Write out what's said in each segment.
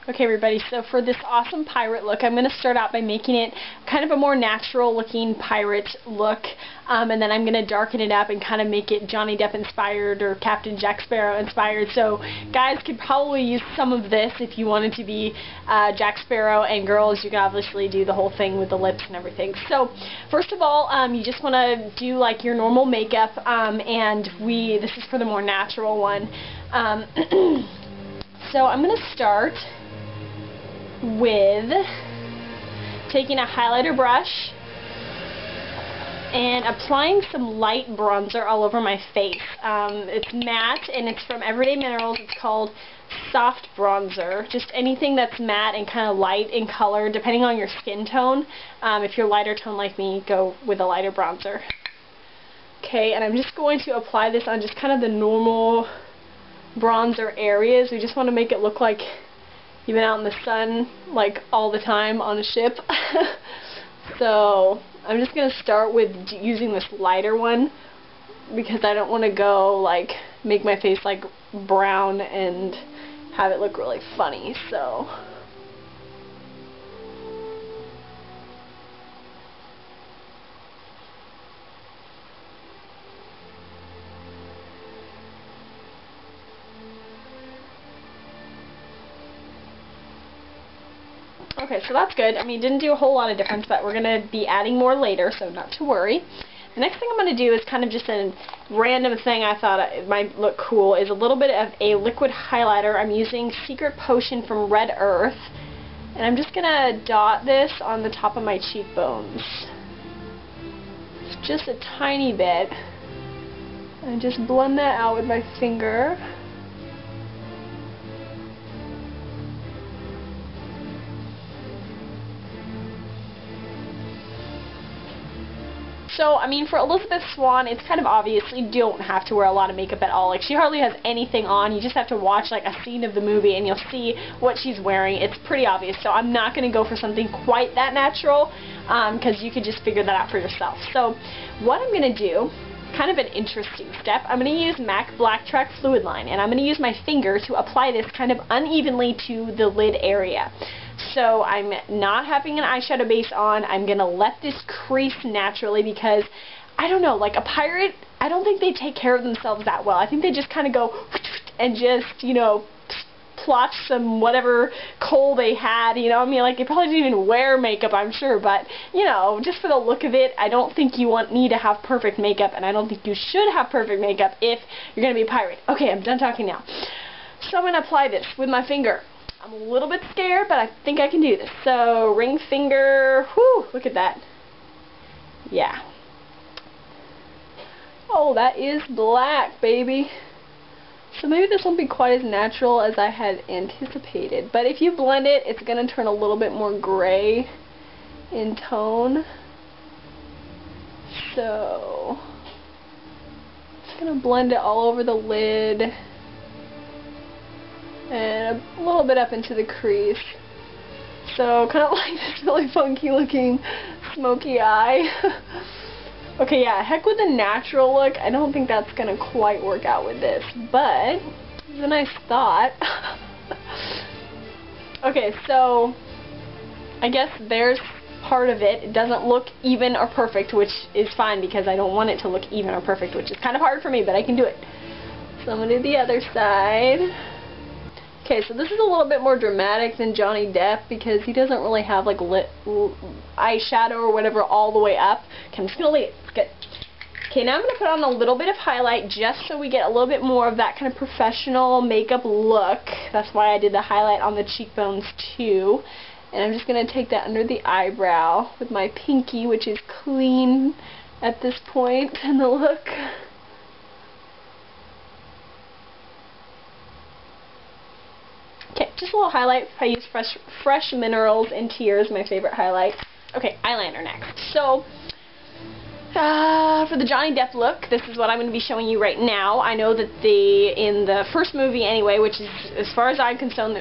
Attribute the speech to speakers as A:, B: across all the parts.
A: Okay everybody, so for this awesome pirate look, I'm going to start out by making it kind of a more natural looking pirate look, and then I'm going to darken it up and kind of make it Johnny Depp inspired or Captain Jack Sparrow inspired. So guys could probably use some of this if you wanted to be Jack Sparrow, and girls you can obviously do the whole thing with the lips and everything. So first of all, you just want to do like your normal makeup, and this is for the more natural one. So I'm going to start with taking a highlighter brush and applying some light bronzer all over my face. It's matte and it's from Everyday Minerals. It's called Soft Bronzer. Just anything that's matte and kind of light in color depending on your skin tone. If you're lighter tone like me, go with a lighter bronzer. Okay, and I'm just going to apply this on just kind of the normal bronzer areas. We just want to make it look like you've been out in the sun like all the time on a ship. So I'm just going to start with using this lighter one because I don't want to go like make my face like brown and have it look really funny. So okay, so that's good. I mean, didn't do a whole lot of difference, but we're going to be adding more later, so not to worry. The next thing I'm going to do is kind of just a random thing I thought it might look cool, is a little bit of a liquid highlighter. I'm using Secret Potion from Red Earth, and I'm just going to dot this on the top of my cheekbones. It's just a tiny bit. And just blend that out with my finger. So, I mean, for Elizabeth Swann, it's kind of obvious you don't have to wear a lot of makeup at all. Like, she hardly has anything on. You just have to watch, like, a scene of the movie, and you'll see what she's wearing. It's pretty obvious, so I'm not going to go for something quite that natural, because you could just figure that out for yourself. So, what I'm going to do, kind of an interesting step, I'm going to use MAC Blacktrack Fluidline, and I'm going to use my finger to apply this kind of unevenly to the lid area. So I'm not having an eyeshadow base on. I'm going to let this crease naturally because, I don't know, like a pirate, I don't think they take care of themselves that well. I think they just kind of go and just, you know, plotch some whatever coal they had, you know. I mean, like, they probably didn't even wear makeup, I'm sure, but, you know, just for the look of it, I don't think you need to have perfect makeup, and I don't think you should have perfect makeup if you're going to be a pirate. Okay, I'm done talking now. So I'm going to apply this with my finger. I'm a little bit scared, but I think I can do this. So, ring finger, whoo, look at that. Yeah. Oh, that is black, baby. So maybe this won't be quite as natural as I had anticipated. But if you blend it, it's going to turn a little bit more gray in tone. So, just going to blend it all over the lid. And a little bit up into the crease. So, kind of like this really funky looking smoky eye. Okay, yeah, heck with a natural look. I don't think that's going to quite work out with this, but it's a nice thought. Okay, so I guess there's part of it. It doesn't look even or perfect, which is fine because I don't want it to look even or perfect, which is kind of hard for me, but I can do it. So I'm going to do the other side. Okay, so this is a little bit more dramatic than Johnny Depp because he doesn't really have like eyeshadow or whatever all the way up. Okay, I'm just going to leave it. It's good. Okay, now I'm going to put on a little bit of highlight just so we get a little bit more of that kind of professional makeup look. That's why I did the highlight on the cheekbones too. And I'm just going to take that under the eyebrow with my pinky, which is clean at this point in the look. Okay, just a little highlight. I use Fresh Minerals in Tears, my favorite highlight. Okay, eyeliner next. So, for the Johnny Depp look, this is what I'm going to be showing you right now. I know that in the first movie anyway, which is, as far as I'm concerned,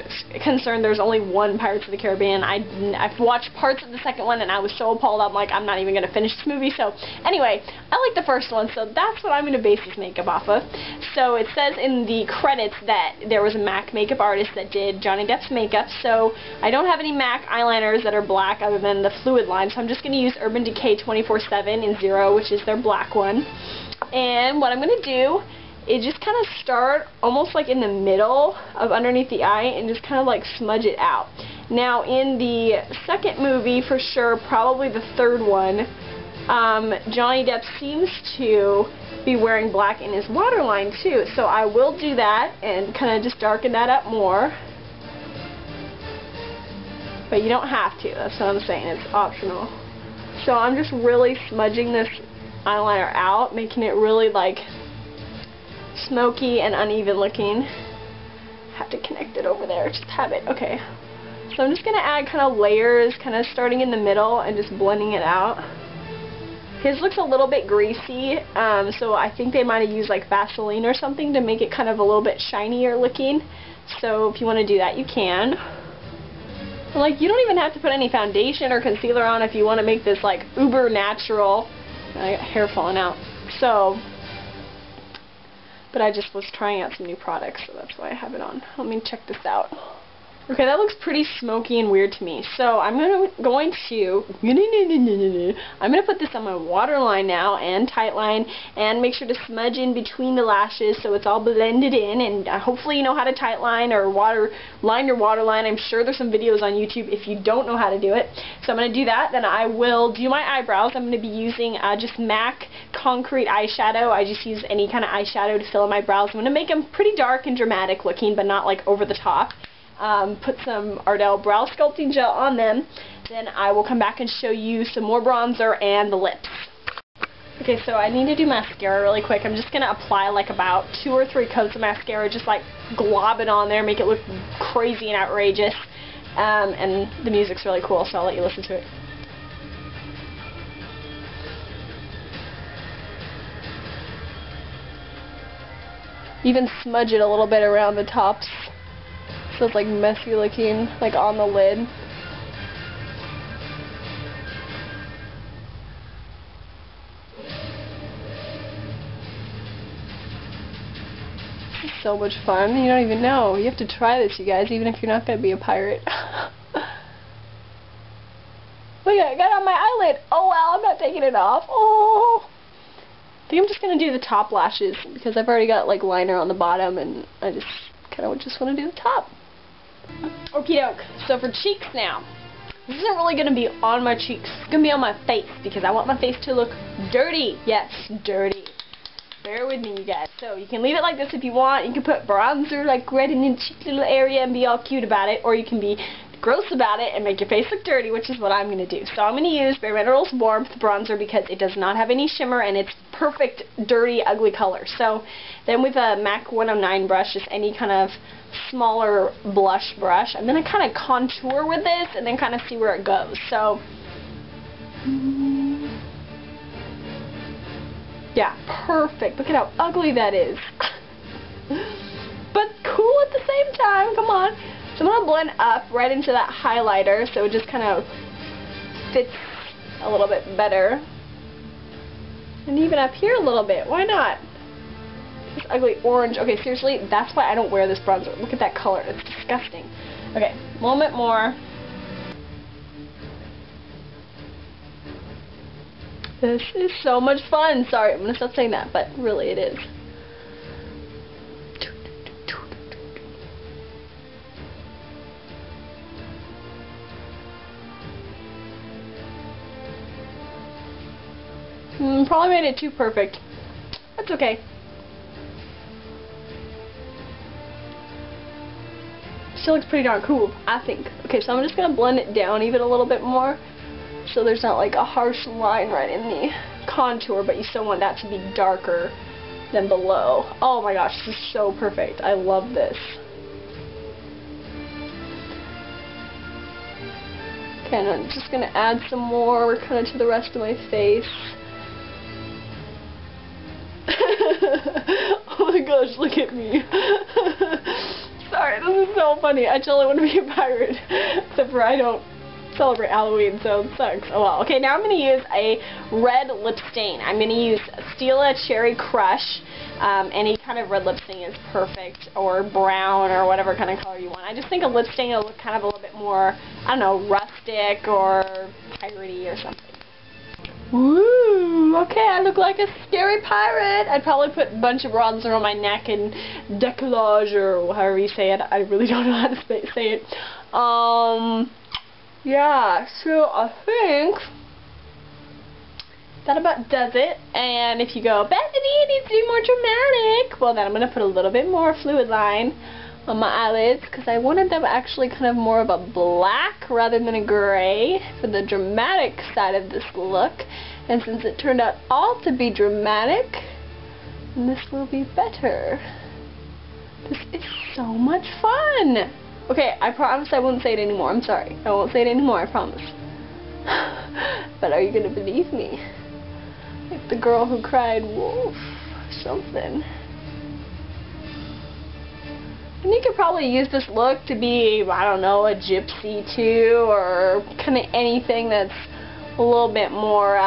A: there's only one Pirates of the Caribbean. I've watched parts of the second one, and I was so appalled, I'm like, I'm not even going to finish this movie. So, anyway, I like the first one, so that's what I'm going to base this makeup off of. So it says in the credits that there was a MAC makeup artist that did Johnny Depp's makeup, so I don't have any MAC eyeliners that are black other than the Fluidline, so I'm just going to use Urban Decay 24/7 in 0, which is their black one. And what I'm going to do is just kind of start almost like in the middle of underneath the eye and just kind of like smudge it out. Now in the second movie, for sure, probably the third one, Johnny Depp seems to be wearing black in his waterline too, so I will do that and kind of just darken that up more. But you don't have to, that's what I'm saying, it's optional. So I'm just really smudging this eyeliner out, making it really like smoky and uneven looking. Have to connect it over there, just have it, okay. So I'm just going to add kind of layers, kind of starting in the middle and just blending it out. His looks a little bit greasy, so I think they might have used like Vaseline or something to make it kind of a little bit shinier looking. So if you want to do that, you can. Like, you don't even have to put any foundation or concealer on if you want to make this like uber natural. I got hair falling out. So, but I just was trying out some new products, so that's why I have it on. Let me check this out. Okay, that looks pretty smoky and weird to me. So I'm going to put this on my waterline now and tightline, and make sure to smudge in between the lashes so it's all blended in. And hopefully you know how to tightline or line your waterline. I'm sure there's some videos on YouTube if you don't know how to do it. So I'm going to do that. Then I will do my eyebrows. I'm going to be using just MAC Concrete eyeshadow. I just use any kind of eyeshadow to fill in my brows. I'm going to make them pretty dark and dramatic looking, but not like over the top. Put some Ardell brow sculpting gel on them. Then I will come back and show you some more bronzer and the lips. Okay, so I need to do mascara really quick. I'm just going to apply like about 2 or 3 coats of mascara, just like glob it on there, make it look crazy and outrageous. And the music's really cool, so I'll let you listen to it. Even smudge it a little bit around the tops. So it's like messy looking, like on the lid. This is so much fun. You don't even know. You have to try this, you guys, even if you're not going to be a pirate. Look at it, I got it on my eyelid. Oh wow, I'm not taking it off. Oh. I think I'm just going to do the top lashes because I've already got like liner on the bottom, and I just kind of just want to do the top. Okie doke. So for cheeks now, this isn't really going to be on my cheeks. It's going to be on my face because I want my face to look dirty. Yes, dirty. Bear with me, you guys. So you can leave it like this if you want. You can put bronzer like right in the cheek little area and be all cute about it, or you can be gross about it and make your face look dirty, which is what I'm going to do. So I'm going to use Bare Minerals Warmth bronzer because it does not have any shimmer and it's perfect dirty ugly color. So then with a MAC 109 brush, just any kind of smaller blush brush, I'm going to kind of contour with this and then kind of see where it goes. So yeah, perfect. Look at how ugly that is. But cool at the same time. Come on. So I'm going to blend up right into that highlighter so it just kind of fits a little bit better. And even up here a little bit. Why not? This ugly orange. Okay, seriously, that's why I don't wear this bronzer. Look at that color. It's disgusting. Okay, a little bit more. This is so much fun. Sorry, I'm going to stop saying that, but really it is. Probably made it too perfect. That's okay. Still looks pretty darn cool, I think. Okay, so I'm just going to blend it down even a little bit more so there's not like a harsh line right in the contour, but you still want that to be darker than below. Oh my gosh, this is so perfect. I love this. Okay, and I'm just going to add some more kind of to the rest of my face. Oh my gosh, look at me. Sorry, this is so funny. I totally want to be a pirate, except for I don't celebrate Halloween, so it sucks. Oh well. Okay, now I'm going to use a red lip stain. I'm going to use Stila Cherry Crush. Any kind of red lip stain is perfect, or brown, or whatever kind of color you want. I just think a lip stain will look kind of a little bit more, I don't know, rustic or piratey or something. Woo! Okay, I look like a scary pirate. I'd probably put a bunch of bronzer on my neck and decollage, or however you say it. I really don't know how to say it. Yeah, so I think that about does it. And if you go, Bethany, it needs to be more dramatic, well, then I'm going to put a little bit more fluid line on my eyelids, because I wanted them actually kind of more of a black rather than a gray for the dramatic side of this look. And since it turned out all to be dramatic, this will be better. This is so much fun. Okay, I promise I won't say it anymore. I'm sorry. I won't say it anymore, I promise. But are you going to believe me? Like the girl who cried wolf or something. And you could probably use this look to be, I don't know, a gypsy too, or kind of anything that's a little bit more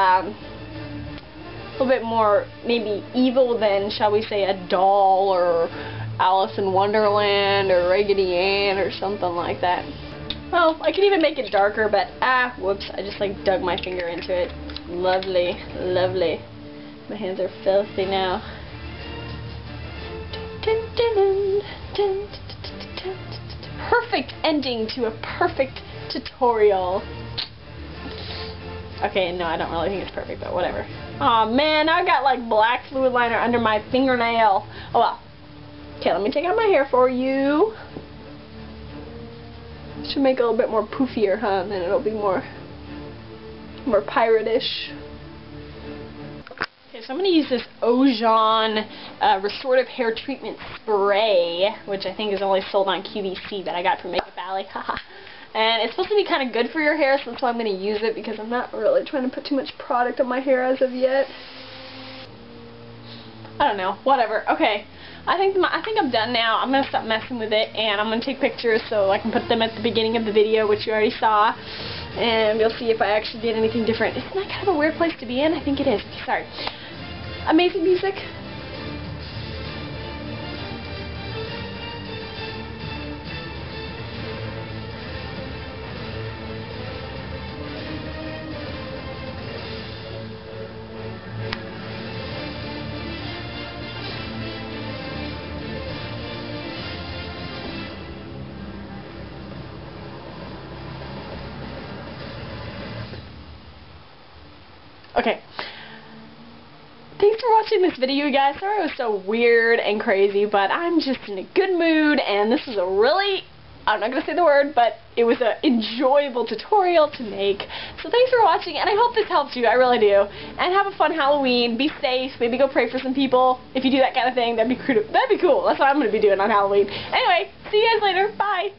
A: maybe evil than, shall we say, a doll or Alice in Wonderland or Raggedy Ann or something like that. Well, I could even make it darker, but whoops, I just like dug my finger into it. Lovely, lovely. My hands are filthy now. Perfect ending to a perfect tutorial. Okay, no, I don't really think it's perfect, but whatever. Aw, man, I got like black fluid liner under my fingernail. Oh well. Okay, let me take out my hair for you. Should make it a little bit more poofier, huh? And then it'll be more pirate-ish. Okay, so I'm going to use this Ojan Restorative Hair Treatment Spray, which I think is only sold on QVC, but I got from Makeup Alley. Haha. And it's supposed to be kind of good for your hair, so that's why I'm going to use it, because I'm not really trying to put too much product on my hair as of yet. I don't know. Whatever. Okay. I think I'm done now. I'm going to stop messing with it, and I'm going to take pictures so I can put them at the beginning of the video, which you already saw, and you'll see if I actually did anything different. Isn't that kind of a weird place to be in? I think it is. Sorry. Amazing music. Okay. Thanks for watching this video, you guys. Sorry it was so weird and crazy, but I'm just in a good mood, and this is a really, I'm not going to say the word, but it was an enjoyable tutorial to make. So thanks for watching, and I hope this helps you. I really do. And have a fun Halloween. Be safe. Maybe go pray for some people. If you do that kind of thing, that'd be cool. That's what I'm going to be doing on Halloween. Anyway, see you guys later. Bye.